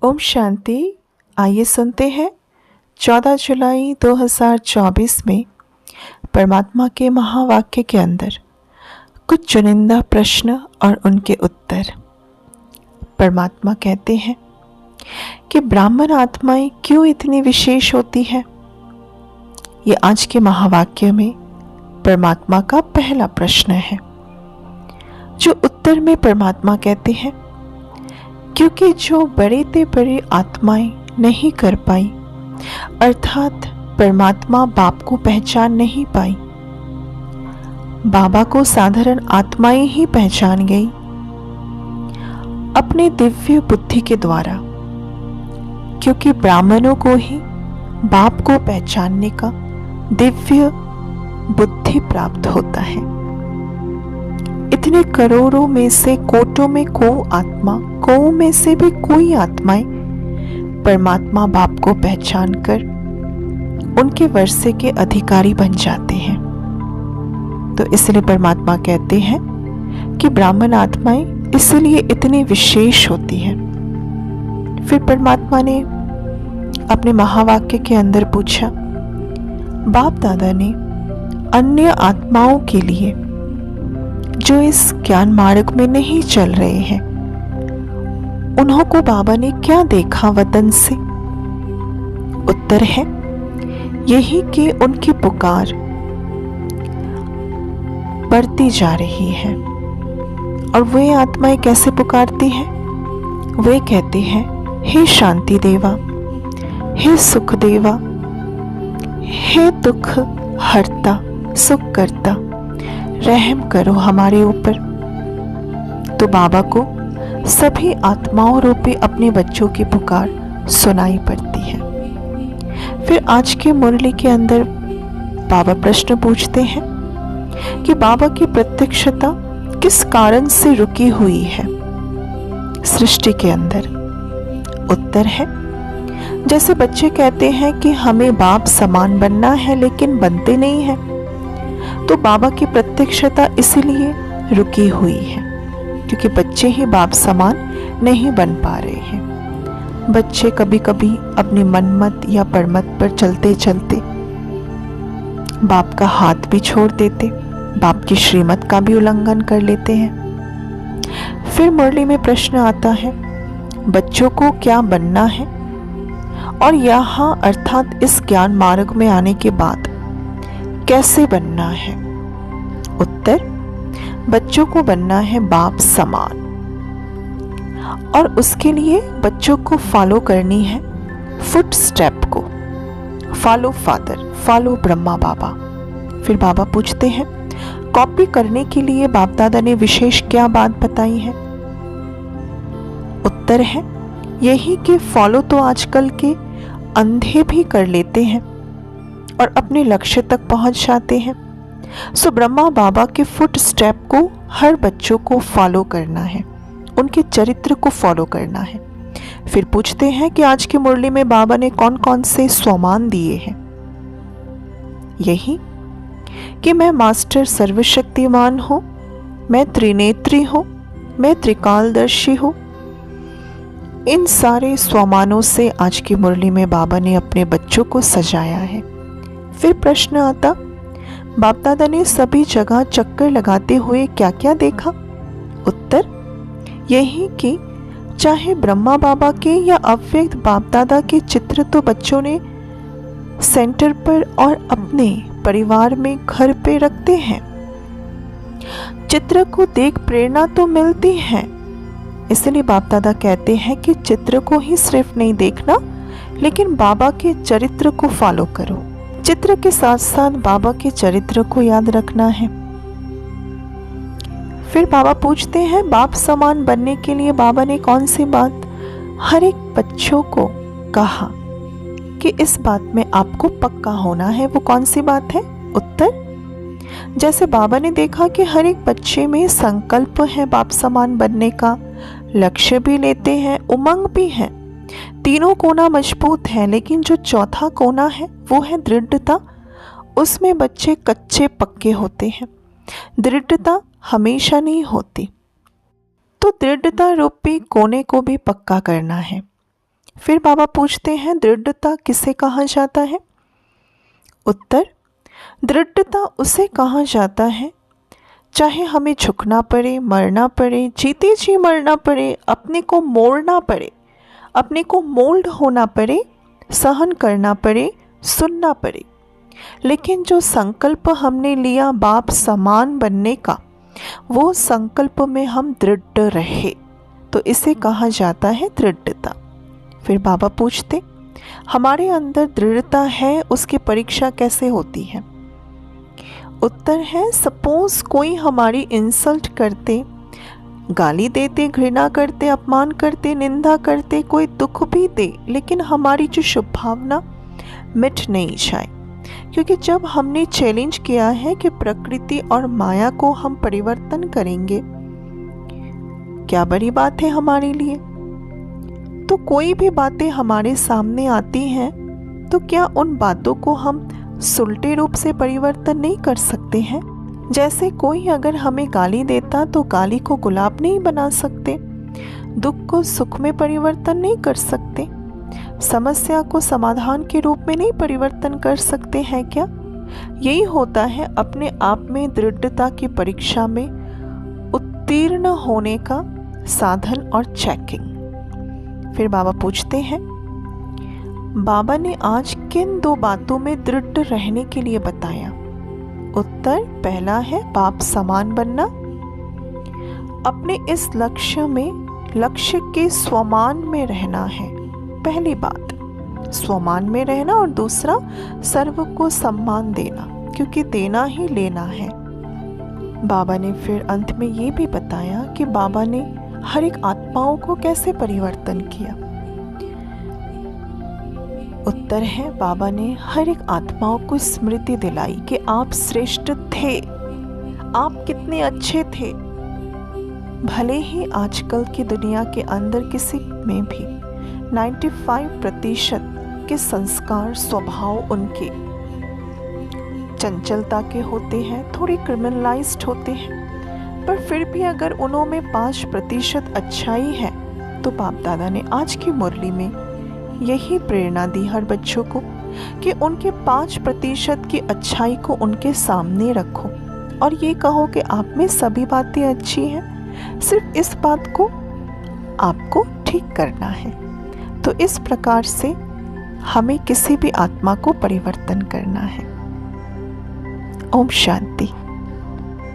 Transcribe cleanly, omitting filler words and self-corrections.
ओम शांति। आइए सुनते हैं 14 जुलाई 2024 में परमात्मा के महावाक्य के अंदर कुछ चुनिंदा प्रश्न और उनके उत्तर। परमात्मा कहते हैं कि ब्राह्मण आत्माएं क्यों इतनी विशेष होती है। ये आज के महावाक्य में परमात्मा का पहला प्रश्न है, जो उत्तर में परमात्मा कहते हैं क्योंकि जो बड़े ते बड़े आत्माएं नहीं कर पाई, अर्थात परमात्मा बाप को पहचान नहीं पाई, बाबा को साधारण आत्माएं ही पहचान गई अपने दिव्य बुद्धि के द्वारा, क्योंकि ब्राह्मणों को ही बाप को पहचानने का दिव्य बुद्धि प्राप्त होता है। इतने करोड़ों में से कोटों में को में से भी कोई आत्माएं परमात्मा बाप को पहचान कर उनके वर्षे के अधिकारी बन जाते हैं। तो इसलिए परमात्मा कहते हैं कि ब्राह्मण आत्माएं इसलिए इतनी विशेष होती हैं। फिर परमात्मा ने अपने महावाक्य के अंदर पूछा, बाप दादा ने अन्य आत्माओं के लिए जो इस ज्ञान मार्ग में नहीं चल रहे हैं, उन्हों को बाबा ने क्या देखा वतन से। उत्तर है यही कि उनकी पुकार बढ़ती जा रही है। और वे आत्माएं कैसे पुकारती हैं? वे कहते हैं, हे शांति देवा, हे सुख देवा, हे दुख हरता, सुख करता, रहम करो हमारे ऊपर। तो बाबा को सभी आत्माओं रूपी अपने बच्चों की पुकार सुनाई पड़ती है। फिर आज के मुरली के अंदर बाबा प्रश्न पूछते हैं कि बाबा की प्रत्यक्षता किस कारण से रुकी हुई है सृष्टि के अंदर। उत्तर है, जैसे बच्चे कहते हैं कि हमें बाप समान बनना है लेकिन बनते नहीं हैं, तो बाबा की प्रत्यक्षता इसलिए रुकी हुई है क्योंकि बच्चे ही बाप समान नहीं बन पा रहे हैं। बच्चे कभी कभी अपनी मनमत या परमत पर चलते चलते बाप का हाथ भी छोड़ देते, बाप की श्रीमत का भी उल्लंघन कर लेते हैं। फिर मुरली में प्रश्न आता है, बच्चों को क्या बनना है और यहाँ अर्थात इस ज्ञान मार्ग में आने के बाद कैसे बनना है। उत्तर, बच्चों को बनना है बाप समान, और उसके लिए बच्चों को फॉलो करनी है फुट स्टेप को। फॉलो फादर, फॉलो ब्रह्मा बाबा। फिर बाबा पूछते हैं, कॉपी करने के लिए बाप दादा ने विशेष क्या बात बताई है। उत्तर है यही कि फॉलो तो आजकल के अंधे भी कर लेते हैं और अपने लक्ष्य तक पहुंच जाते हैं। सो ब्रह्मा बाबा के फुट स्टेप को हर बच्चों को फॉलो करना है, उनके चरित्र को फॉलो करना है। फिर पूछते हैं कि आज की मुरली में बाबा ने कौन कौन से स्वमान दिए हैं। यही कि मैं मास्टर सर्वशक्तिमान हूं, मैं त्रिनेत्री हूं, मैं त्रिकालदर्शी हूं। इन सारे स्वमानों से आज की मुरली में बाबा ने अपने बच्चों को सजाया है। फिर प्रश्न आता, बाप दादा ने सभी जगह चक्कर लगाते हुए क्या क्या देखा। उत्तर, यही कि चाहे ब्रह्मा बाबा के या अव्यक्त बाप दादा के चित्र तो बच्चों ने सेंटर पर और अपने परिवार में घर पे रखते हैं। चित्र को देख प्रेरणा तो मिलती है, इसलिए बाप दादा कहते हैं कि चित्र को ही सिर्फ नहीं देखना, लेकिन बाबा के चरित्र को फॉलो करो। चित्र के साथ साथ बाबा के चरित्र को याद रखना है। फिर बाबा पूछते हैं, बाप समान बनने के लिए बाबा ने कौन सी बात हर एक बच्चों को कहा कि इस बात में आपको पक्का होना है, वो कौन सी बात है। उत्तर, जैसे बाबा ने देखा कि हर एक बच्चे में संकल्प है बाप समान बनने का, लक्ष्य भी लेते हैं, उमंग भी है, तीनों कोना मजबूत है, लेकिन जो चौथा कोना है वो है दृढ़ता। उसमें बच्चे कच्चे पक्के होते हैं, दृढ़ता हमेशा नहीं होती। तो दृढ़ता रूपी कोने को भी पक्का करना है। फिर बाबा पूछते हैं, दृढ़ता किसे कहा जाता है? उत्तर, दृढ़ता उसे कहा जाता है चाहे हमें झुकना पड़े, मरना पड़े, जीते जी मरना पड़े, अपने को मोड़ना पड़े, अपने को मोल्ड होना पड़े, सहन करना पड़े, सुनना पड़े, लेकिन जो संकल्प हमने लिया बाप समान बनने का, वो संकल्प में हम दृढ़ रहे, तो इसे कहा जाता है दृढ़ता। फिर बाबा पूछते, हमारे अंदर दृढ़ता है, उसकी परीक्षा कैसे होती है? उत्तर है, सपोज कोई हमारी इंसल्ट करते, गाली देते, घृणा करते, अपमान करते, निंदा करते, कोई दुख भी दे, लेकिन हमारी जो शुभ भावना मिट नहीं जाए, क्योंकि जब हमने चैलेंज किया है कि प्रकृति और माया को हम परिवर्तन करेंगे, क्या बड़ी बात है हमारे लिए। तो कोई भी बातें हमारे सामने आती हैं, तो क्या उन बातों को हम सुलटे रूप से परिवर्तन नहीं कर सकते हैं? जैसे कोई अगर हमें गाली देता तो गाली को गुलाब नहीं बना सकते, दुख को सुख में परिवर्तन नहीं कर सकते, समस्या को समाधान के रूप में नहीं परिवर्तन कर सकते हैं क्या? यही होता है अपने आप में दृढ़ता की परीक्षा में उत्तीर्ण होने का साधन और चेकिंग। फिर बाबा पूछते हैं, बाबा ने आज किन 2 बातों में दृढ़ रहने के लिए बताया? उत्तर, पहला है बाप समान बनना, अपने इस लक्ष्य के स्वमान में रहना है, पहली बात स्वमान में रहना, और दूसरा सर्व को सम्मान देना, क्योंकि देना ही लेना है। बाबा ने फिर अंत में ये भी बताया कि बाबा ने हर एक आत्माओं को कैसे परिवर्तन किया। उत्तर है, बाबा ने हर एक आत्माओं को स्मृति दिलाई कि आप श्रेष्ठ थे, आप कितने अच्छे थे। भले ही आजकल की दुनिया के अंदर किसी में भी 95% के संस्कार स्वभाव उनके चंचलता के होते हैं, थोड़ी क्रिमिनलाइज्ड होते हैं, पर फिर भी अगर उनमें 5% अच्छाई है, तो बाप दादा ने आज की मुरली में यही प्रेरणा दी हर बच्चों को कि उनके 5% की अच्छाई को उनके सामने रखो और ये कहो कि आप में सभी बातें अच्छी हैं, सिर्फ इस बात को आपको ठीक करना है। तो इस प्रकार से हमें किसी भी आत्मा को परिवर्तन करना है। ओम शांति।